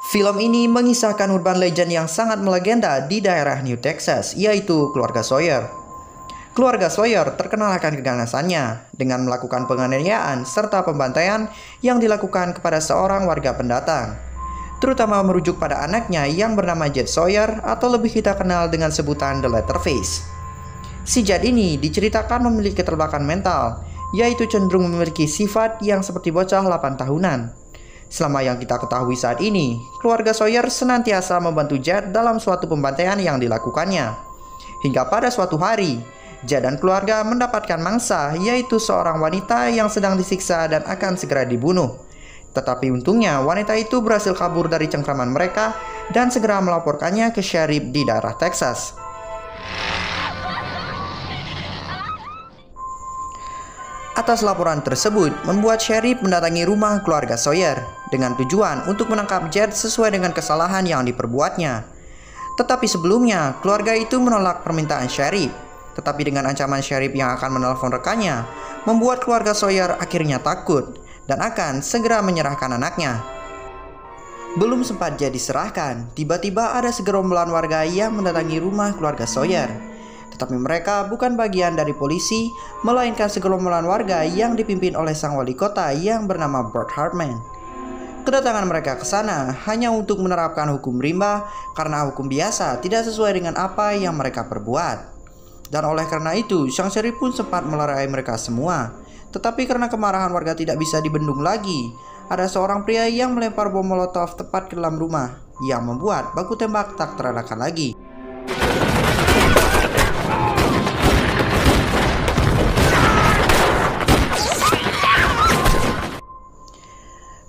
Film ini mengisahkan urban legend yang sangat melegenda di daerah New Texas, yaitu keluarga Sawyer. Keluarga Sawyer terkenal akan keganasannya dengan melakukan penganiayaan serta pembantaian yang dilakukan kepada seorang warga pendatang, terutama merujuk pada anaknya yang bernama Jed Sawyer atau lebih kita kenal dengan sebutan The Leatherface. Si Jed ini diceritakan memiliki keterbelakangan mental, yaitu cenderung memiliki sifat yang seperti bocah 8 tahunan. Selama yang kita ketahui saat ini, keluarga Sawyer senantiasa membantu Jed dalam suatu pembantaian yang dilakukannya. Hingga pada suatu hari, Jed dan keluarga mendapatkan mangsa, yaitu seorang wanita yang sedang disiksa dan akan segera dibunuh. Tetapi untungnya wanita itu berhasil kabur dari cengkraman mereka dan segera melaporkannya ke sheriff di daerah Texas. Atas laporan tersebut, membuat sheriff mendatangi rumah keluarga Sawyer dengan tujuan untuk menangkap Jed sesuai dengan kesalahan yang diperbuatnya. Tetapi sebelumnya, keluarga itu menolak permintaan sheriff. Tetapi dengan ancaman sheriff yang akan menelpon rekannya, membuat keluarga Sawyer akhirnya takut dan akan segera menyerahkan anaknya. Belum sempat Jed diserahkan, tiba-tiba ada segerombolan warga yang mendatangi rumah keluarga Sawyer. Tetapi mereka bukan bagian dari polisi, melainkan segerombolan warga yang dipimpin oleh sang wali kota yang bernama Bert Hartman. Kedatangan mereka ke sana hanya untuk menerapkan hukum rimba karena hukum biasa tidak sesuai dengan apa yang mereka perbuat. Dan oleh karena itu, sang sheriff pun sempat melerai mereka semua. Tetapi karena kemarahan warga tidak bisa dibendung lagi, ada seorang pria yang melempar bom molotov tepat ke dalam rumah yang membuat baku tembak tak terelakkan lagi.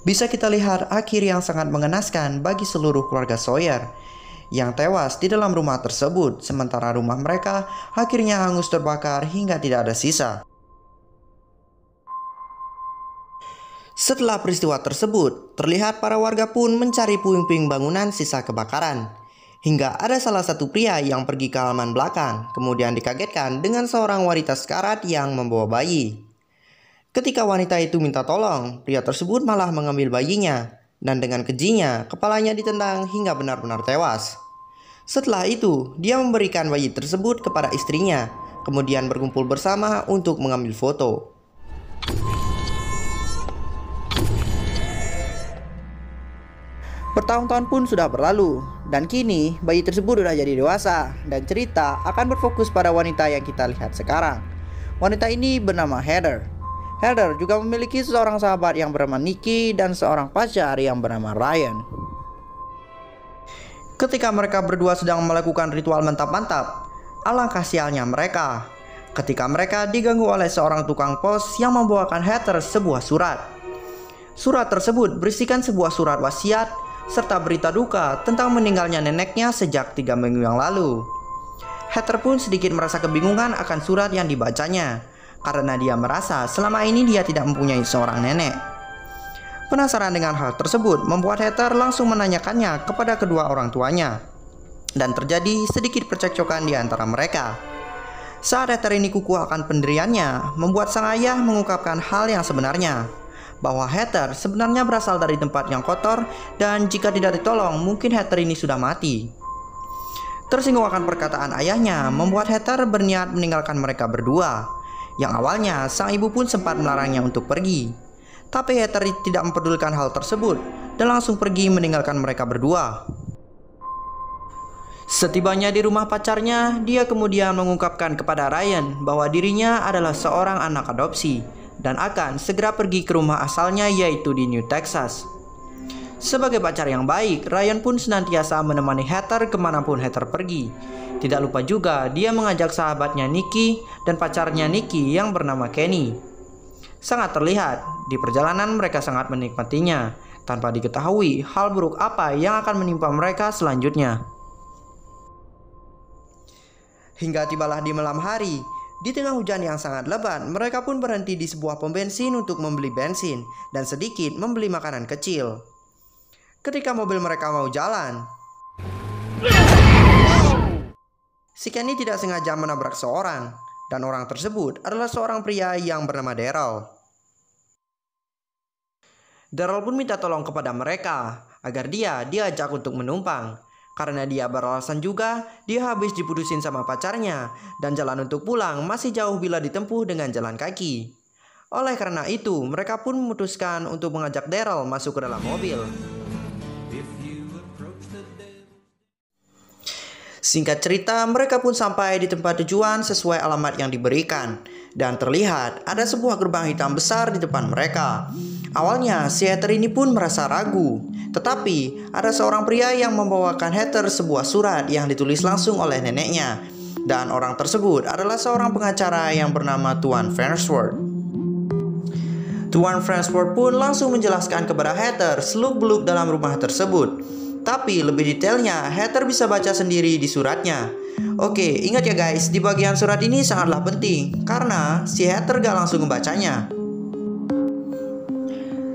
Bisa kita lihat akhir yang sangat mengenaskan bagi seluruh keluarga Sawyer yang tewas di dalam rumah tersebut, sementara rumah mereka akhirnya hangus terbakar hingga tidak ada sisa. Setelah peristiwa tersebut, terlihat para warga pun mencari puing-puing bangunan sisa kebakaran. Hingga ada salah satu pria yang pergi ke halaman belakang, kemudian dikagetkan dengan seorang wanita sekarat yang membawa bayi. Ketika wanita itu minta tolong, pria tersebut malah mengambil bayinya, dan dengan kejinya, kepalanya ditendang hingga benar-benar tewas. Setelah itu, dia memberikan bayi tersebut kepada istrinya, kemudian berkumpul bersama untuk mengambil foto. Bertahun-tahun pun sudah berlalu, dan kini bayi tersebut sudah jadi dewasa, dan cerita akan berfokus pada wanita yang kita lihat sekarang. Wanita ini bernama Heather. Heather juga memiliki seorang sahabat yang bernama Nikki dan seorang pacar yang bernama Ryan. Ketika mereka berdua sedang melakukan ritual mantap-mantap, alangkah sialnya mereka ketika mereka diganggu oleh seorang tukang pos yang membawakan Heather sebuah surat. Surat tersebut berisikan sebuah surat wasiat serta berita duka tentang meninggalnya neneknya sejak 3 minggu yang lalu. Heather pun sedikit merasa kebingungan akan surat yang dibacanya, karena dia merasa selama ini dia tidak mempunyai seorang nenek. Penasaran dengan hal tersebut membuat Heather langsung menanyakannya kepada kedua orang tuanya. Dan terjadi sedikit percekcokan di antara mereka. Saat Heather ini kukuh akan pendiriannya, membuat sang ayah mengungkapkan hal yang sebenarnya, bahwa Heather sebenarnya berasal dari tempat yang kotor dan jika tidak ditolong mungkin Heather ini sudah mati. Tersinggung akan perkataan ayahnya membuat Heather berniat meninggalkan mereka berdua. Yang awalnya sang ibu pun sempat melarangnya untuk pergi. Tapi Heather tidak mempedulikan hal tersebut dan langsung pergi meninggalkan mereka berdua. Setibanya di rumah pacarnya, dia kemudian mengungkapkan kepada Ryan bahwa dirinya adalah seorang anak adopsi dan akan segera pergi ke rumah asalnya yaitu di New Texas. Sebagai pacar yang baik, Ryan pun senantiasa menemani Heather kemanapun Heather pergi. Tidak lupa juga dia mengajak sahabatnya Nikki dan pacarnya Nikki yang bernama Kenny. Sangat terlihat di perjalanan mereka sangat menikmatinya tanpa diketahui hal buruk apa yang akan menimpa mereka selanjutnya. Hingga tibalah di malam hari, di tengah hujan yang sangat lebat, mereka pun berhenti di sebuah pom bensin untuk membeli bensin dan sedikit membeli makanan kecil. Ketika mobil mereka mau jalan, si Kenny tidak sengaja menabrak seorang, dan orang tersebut adalah seorang pria yang bernama Daryl. Daryl pun minta tolong kepada mereka agar dia diajak untuk menumpang. Karena dia beralasan juga dia habis diputusin sama pacarnya dan jalan untuk pulang masih jauh bila ditempuh dengan jalan kaki. Oleh karena itu, mereka pun memutuskan untuk mengajak Daryl masuk ke dalam mobil. Singkat cerita, mereka pun sampai di tempat tujuan sesuai alamat yang diberikan. Dan terlihat ada sebuah gerbang hitam besar di depan mereka. Awalnya si Heather ini pun merasa ragu. Tetapi ada seorang pria yang membawakan Heather sebuah surat yang ditulis langsung oleh neneknya. Dan orang tersebut adalah seorang pengacara yang bernama Tuan Farnsworth. Tuan Farnsworth pun langsung menjelaskan kepada Heather seluk-beluk dalam rumah tersebut. Tapi lebih detailnya Heather bisa baca sendiri di suratnya. Oke, ingat ya guys, di bagian surat ini sangatlah penting karena si Heather gak langsung membacanya.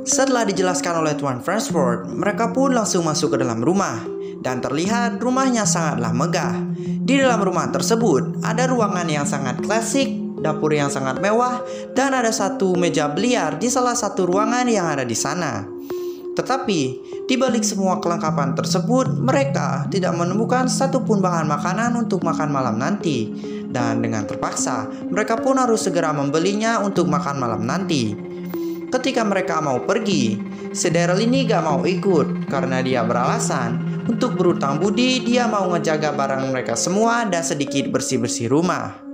Setelah dijelaskan oleh Tuan Farnsworth, mereka pun langsung masuk ke dalam rumah. Dan terlihat rumahnya sangatlah megah. Di dalam rumah tersebut ada ruangan yang sangat klasik, dapur yang sangat mewah, dan ada satu meja biliar di salah satu ruangan yang ada di sana. Tetapi, di balik semua kelengkapan tersebut, mereka tidak menemukan satupun bahan makanan untuk makan malam nanti. Dan dengan terpaksa, mereka pun harus segera membelinya untuk makan malam nanti. Ketika mereka mau pergi, si Daryl ini gak mau ikut karena dia beralasan untuk berutang budi dia mau ngejaga barang mereka semua dan sedikit bersih-bersih rumah.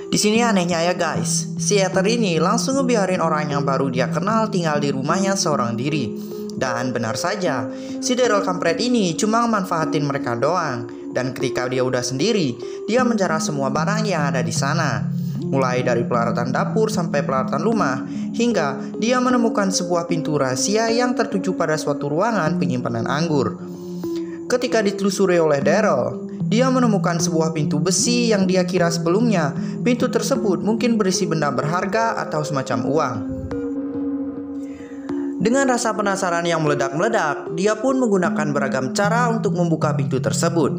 Di sini anehnya ya guys, si Heather ini langsung ngebiarin orang yang baru dia kenal tinggal di rumahnya seorang diri. Dan benar saja, si Daryl kampret ini cuma manfaatin mereka doang. Dan ketika dia udah sendiri, dia menjarah semua barang yang ada di sana. Mulai dari peralatan dapur sampai peralatan rumah, hingga dia menemukan sebuah pintu rahasia yang tertuju pada suatu ruangan penyimpanan anggur. Ketika ditelusuri oleh Daryl, dia menemukan sebuah pintu besi yang dia kira sebelumnya pintu tersebut mungkin berisi benda berharga atau semacam uang. Dengan rasa penasaran yang meledak-meledak, dia pun menggunakan beragam cara untuk membuka pintu tersebut.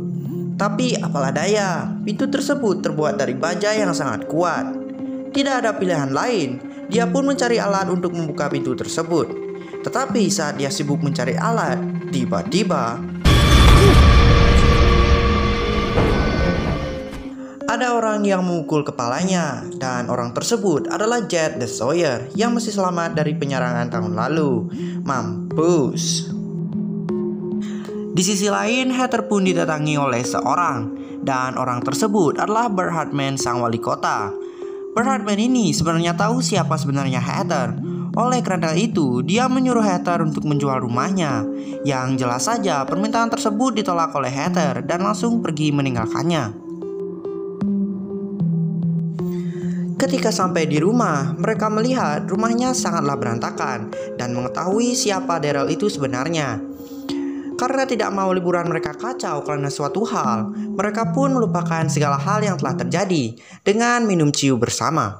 Tapi apalah daya, pintu tersebut terbuat dari baja yang sangat kuat. Tidak ada pilihan lain, dia pun mencari alat untuk membuka pintu tersebut. Tetapi saat dia sibuk mencari alat, tiba-tiba ada orang yang memukul kepalanya, dan orang tersebut adalah Jed the Sawyer yang masih selamat dari penyerangan tahun lalu. Mampus. Di sisi lain, Heather pun didatangi oleh seorang, dan orang tersebut adalah Bert Hartman, sang wali kota. Bert Hartman ini sebenarnya tahu siapa sebenarnya Heather. Oleh karena itu, dia menyuruh Heather untuk menjual rumahnya. Yang jelas saja, permintaan tersebut ditolak oleh Heather dan langsung pergi meninggalkannya. Ketika sampai di rumah, mereka melihat rumahnya sangatlah berantakan dan mengetahui siapa Daryl itu sebenarnya. Karena tidak mau liburan mereka kacau karena suatu hal, mereka pun melupakan segala hal yang telah terjadi dengan minum ciu bersama.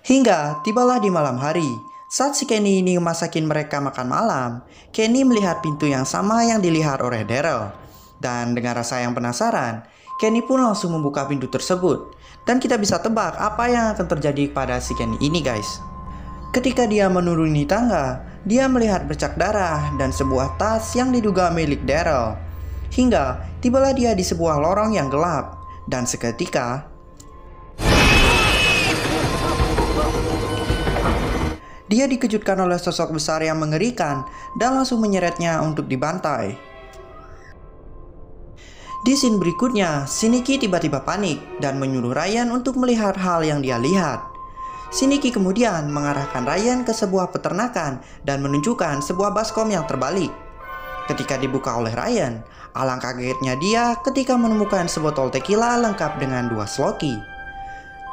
Hingga tibalah di malam hari, saat si Kenny ini memasakin mereka makan malam, Kenny melihat pintu yang sama yang dilihat oleh Daryl. Dan dengan rasa yang penasaran, Kenny pun langsung membuka pintu tersebut. Dan kita bisa tebak apa yang akan terjadi pada si Kenny ini guys. Ketika dia menuruni tangga, dia melihat bercak darah dan sebuah tas yang diduga milik Daryl. Hingga tibalah dia di sebuah lorong yang gelap. Dan seketika dia dikejutkan oleh sosok besar yang mengerikan dan langsung menyeretnya untuk dibantai. Di scene berikutnya, si Nikki tiba-tiba panik dan menyuruh Ryan untuk melihat hal yang dia lihat. Si Nikki kemudian mengarahkan Ryan ke sebuah peternakan dan menunjukkan sebuah baskom yang terbalik. Ketika dibuka oleh Ryan, alangkah kagetnya dia ketika menemukan sebotol tequila lengkap dengan 2 sloki.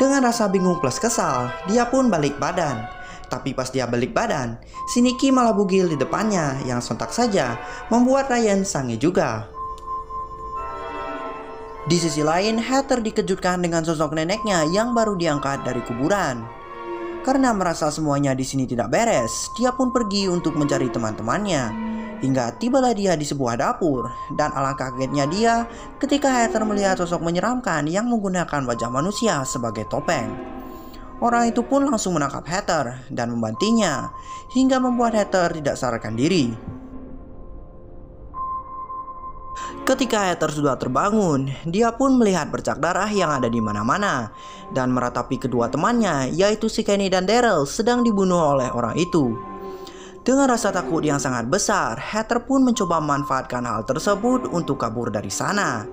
Dengan rasa bingung plus kesal, dia pun balik badan. Tapi pas dia balik badan, si Nikki malah bugil di depannya yang sontak saja membuat Ryan sange juga. Di sisi lain, Heather dikejutkan dengan sosok neneknya yang baru diangkat dari kuburan. Karena merasa semuanya di sini tidak beres, dia pun pergi untuk mencari teman-temannya. Hingga tibalah dia di sebuah dapur, dan alangkah kagetnya dia ketika Heather melihat sosok menyeramkan yang menggunakan wajah manusia sebagai topeng. Orang itu pun langsung menangkap Heather dan membantinya hingga membuat Heather tidak sadarkan diri. Ketika Heather sudah terbangun, dia pun melihat bercak darah yang ada di mana-mana dan meratapi kedua temannya, yaitu si Kenny dan Daryl, sedang dibunuh oleh orang itu. Dengan rasa takut yang sangat besar, Heather pun mencoba memanfaatkan hal tersebut untuk kabur dari sana.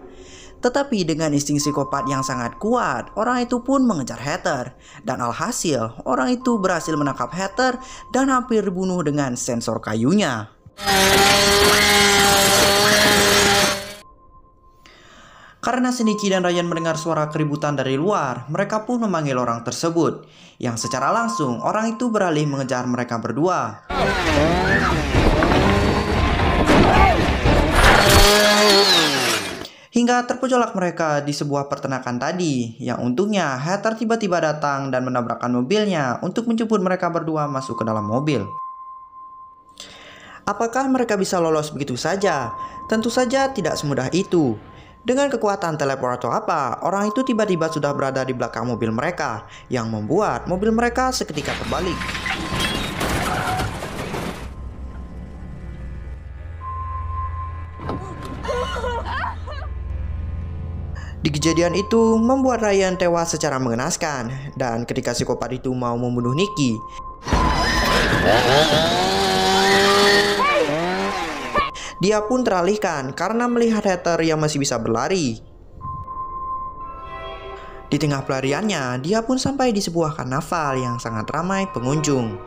Tetapi dengan insting psikopat yang sangat kuat, orang itu pun mengejar Heather. Dan alhasil, orang itu berhasil menangkap Heather dan hampir dibunuh dengan sensor kayunya. Karena si Nikki dan Ryan mendengar suara keributan dari luar, mereka pun memanggil orang tersebut. Yang secara langsung, orang itu beralih mengejar mereka berdua. Hingga terpojolak mereka di sebuah peternakan tadi, yang untungnya Heather tiba-tiba datang dan menabrakkan mobilnya untuk menjemput mereka berdua masuk ke dalam mobil. Apakah mereka bisa lolos begitu saja? Tentu saja tidak semudah itu. Dengan kekuatan teleport atau apa, orang itu tiba-tiba sudah berada di belakang mobil mereka, yang membuat mobil mereka seketika terbalik. Di kejadian itu membuat Ryan tewas secara mengenaskan, dan ketika psikopat itu mau membunuh Nikki, dia pun teralihkan karena melihat Heather yang masih bisa berlari. Di tengah pelariannya, dia pun sampai di sebuah karnaval yang sangat ramai pengunjung.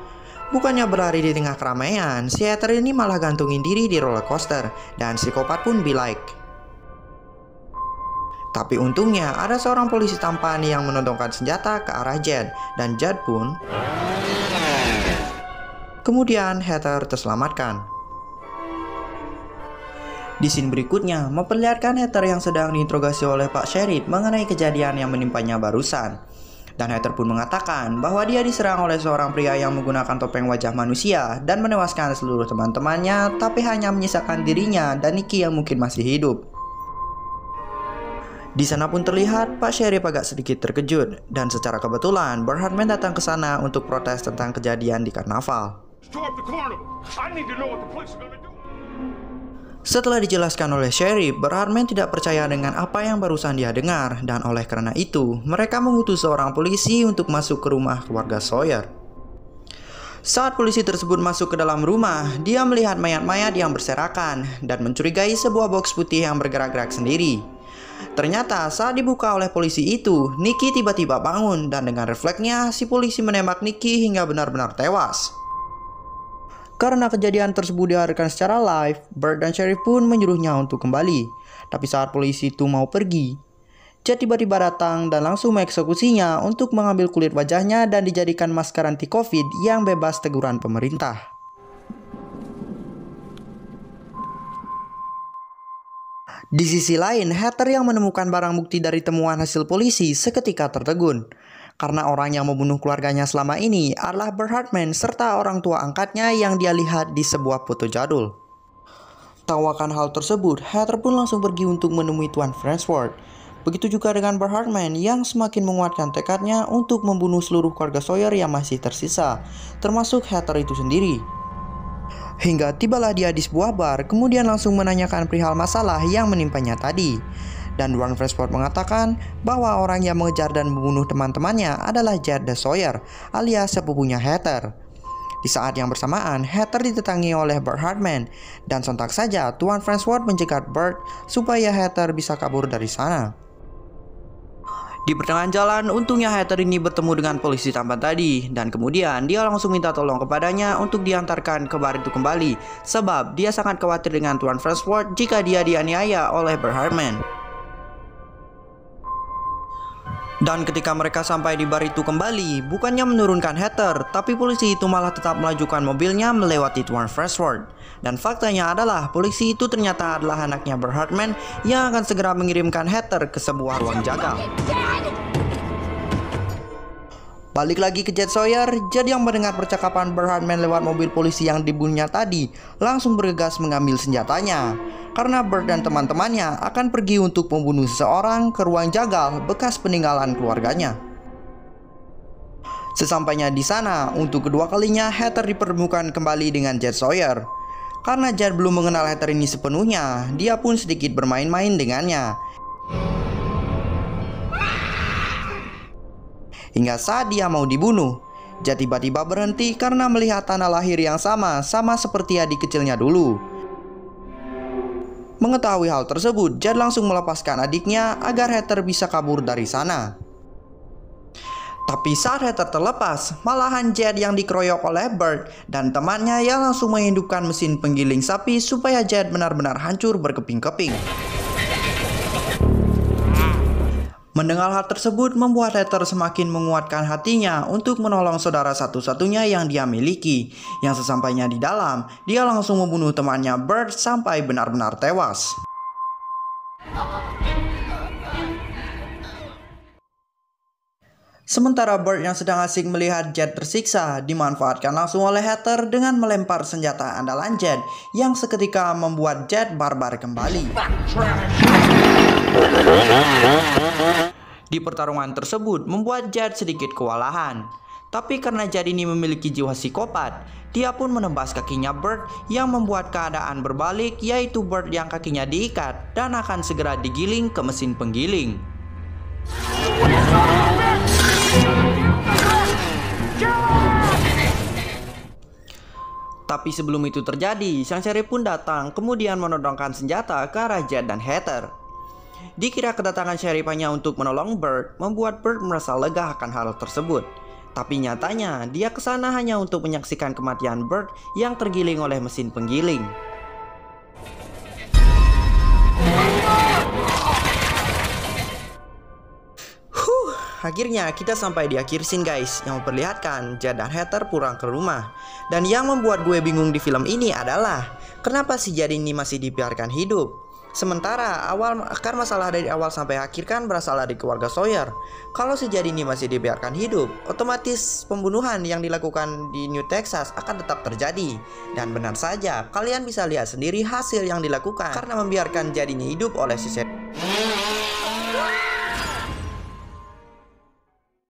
Bukannya berlari di tengah keramaian, si Heather ini malah gantungin diri di roller coaster dan psikopat pun be like. Tapi untungnya ada seorang polisi tampan yang menodongkan senjata ke arah Jed, dan Jed pun kemudian Heather terselamatkan. Di scene berikutnya memperlihatkan Heather yang sedang diinterogasi oleh Pak Sheriff mengenai kejadian yang menimpanya barusan. Dan Heather pun mengatakan bahwa dia diserang oleh seorang pria yang menggunakan topeng wajah manusia dan menewaskan seluruh teman-temannya, tapi hanya menyisakan dirinya dan Nikki yang mungkin masih hidup. Di sana pun terlihat Pak Sheriff agak sedikit terkejut, dan secara kebetulan Bert Hartman datang ke sana untuk protes tentang kejadian di karnaval. Setelah dijelaskan oleh Sheriff, Bert Hartman tidak percaya dengan apa yang barusan dia dengar, dan oleh karena itu, mereka mengutus seorang polisi untuk masuk ke rumah keluarga Sawyer. Saat polisi tersebut masuk ke dalam rumah, dia melihat mayat-mayat yang berserakan dan mencurigai sebuah box putih yang bergerak-gerak sendiri. Ternyata saat dibuka oleh polisi itu, Nikki tiba-tiba bangun dan dengan refleksnya si polisi menembak Nikki hingga benar-benar tewas. Karena kejadian tersebut dihadirkan secara live, Bert dan Sheriff pun menyuruhnya untuk kembali. Tapi saat polisi itu mau pergi, Jed tiba-tiba datang dan langsung mengeksekusinya untuk mengambil kulit wajahnya dan dijadikan masker anti-covid yang bebas teguran pemerintah. Di sisi lain, Heather yang menemukan barang bukti dari temuan hasil polisi seketika tertegun. Karena orang yang membunuh keluarganya selama ini adalah Bert Hartman serta orang tua angkatnya yang dia lihat di sebuah foto jadul. Tahu akan hal tersebut, Heather pun langsung pergi untuk menemui Tuan Farnsworth. Begitu juga dengan Bert Hartman yang semakin menguatkan tekadnya untuk membunuh seluruh keluarga Sawyer yang masih tersisa, termasuk Heather itu sendiri. Hingga tibalah dia di sebuah bar, kemudian langsung menanyakan perihal masalah yang menimpanya tadi. Dan Tuan Farnsworth mengatakan bahwa orang yang mengejar dan membunuh teman-temannya adalah Jed Sawyer alias sepupunya Heather. Di saat yang bersamaan, Heather ditetangi oleh Bert Hartman dan sontak saja Tuan Farnsworth mencegat Bert supaya Heather bisa kabur dari sana. Di pertengahan jalan, untungnya Heather ini bertemu dengan polisi tampan tadi dan kemudian dia langsung minta tolong kepadanya untuk diantarkan ke bar itu kembali sebab dia sangat khawatir dengan Tuan Farnsworth jika dia dianiaya oleh Bert Hartman. Dan ketika mereka sampai di bar itu kembali, bukannya menurunkan Heather, tapi polisi itu malah tetap melajukan mobilnya melewati Tuan Farnsworth. Dan faktanya adalah polisi itu ternyata adalah anaknya Bert Hartman yang akan segera mengirimkan Heather ke sebuah ruang jaga. Balik lagi ke Jed Sawyer, Jed yang mendengar percakapan Bert Hartman lewat mobil polisi yang dibunuhnya tadi langsung bergegas mengambil senjatanya. Karena Bert dan teman-temannya akan pergi untuk membunuh seseorang ke ruang jagal bekas peninggalan keluarganya. Sesampainya di sana, untuk kedua kalinya Heather dipertemukan kembali dengan Jet Sawyer. Karena Jet belum mengenal Heather ini sepenuhnya, dia pun sedikit bermain-main dengannya. Hingga saat dia mau dibunuh, Jet tiba-tiba berhenti karena melihat tanah lahir yang sama seperti adik kecilnya dulu. Mengetahui hal tersebut, Jet langsung melepaskan adiknya agar Heather bisa kabur dari sana. Tapi saat Heather terlepas, malahan Jet yang dikeroyok oleh Bert dan temannya yang langsung menghidupkan mesin penggiling sapi supaya Jet benar-benar hancur berkeping-keping. Mendengar hal tersebut membuat Heather semakin menguatkan hatinya untuk menolong saudara satu-satunya yang dia miliki. Yang sesampainya di dalam, dia langsung membunuh temannya Bert sampai benar-benar tewas. Sementara Bert yang sedang asik melihat Jet tersiksa dimanfaatkan langsung oleh Heather dengan melempar senjata andalan Jet yang seketika membuat Jet barbar kembali. Di pertarungan tersebut membuat Jet sedikit kewalahan. Tapi karena Jet ini memiliki jiwa psikopat, dia pun menembas kakinya Bert yang membuat keadaan berbalik, yaitu Bert yang kakinya diikat dan akan segera digiling ke mesin penggiling. Tapi sebelum itu terjadi, sang sheriff pun datang kemudian menodongkan senjata ke arah Jet dan Heather. Dikira kedatangan sheriff hanya untuk menolong Bert, membuat Bert merasa lega akan hal tersebut. Tapi nyatanya dia kesana hanya untuk menyaksikan kematian Bert yang tergiling oleh mesin penggiling. Akhirnya kita sampai di akhir scene guys, yang memperlihatkan Jet dan Heather pulang ke rumah. Dan yang membuat gue bingung di film ini adalah kenapa si Jet ini masih dibiarkan hidup. Sementara akar masalah dari awal sampai akhir kan berasal dari keluarga Sawyer. Kalau si Jet ini masih dibiarkan hidup, otomatis pembunuhan yang dilakukan di New Texas akan tetap terjadi. Dan benar saja, kalian bisa lihat sendiri hasil yang dilakukan karena membiarkan Jet ini hidup oleh si Sheriff.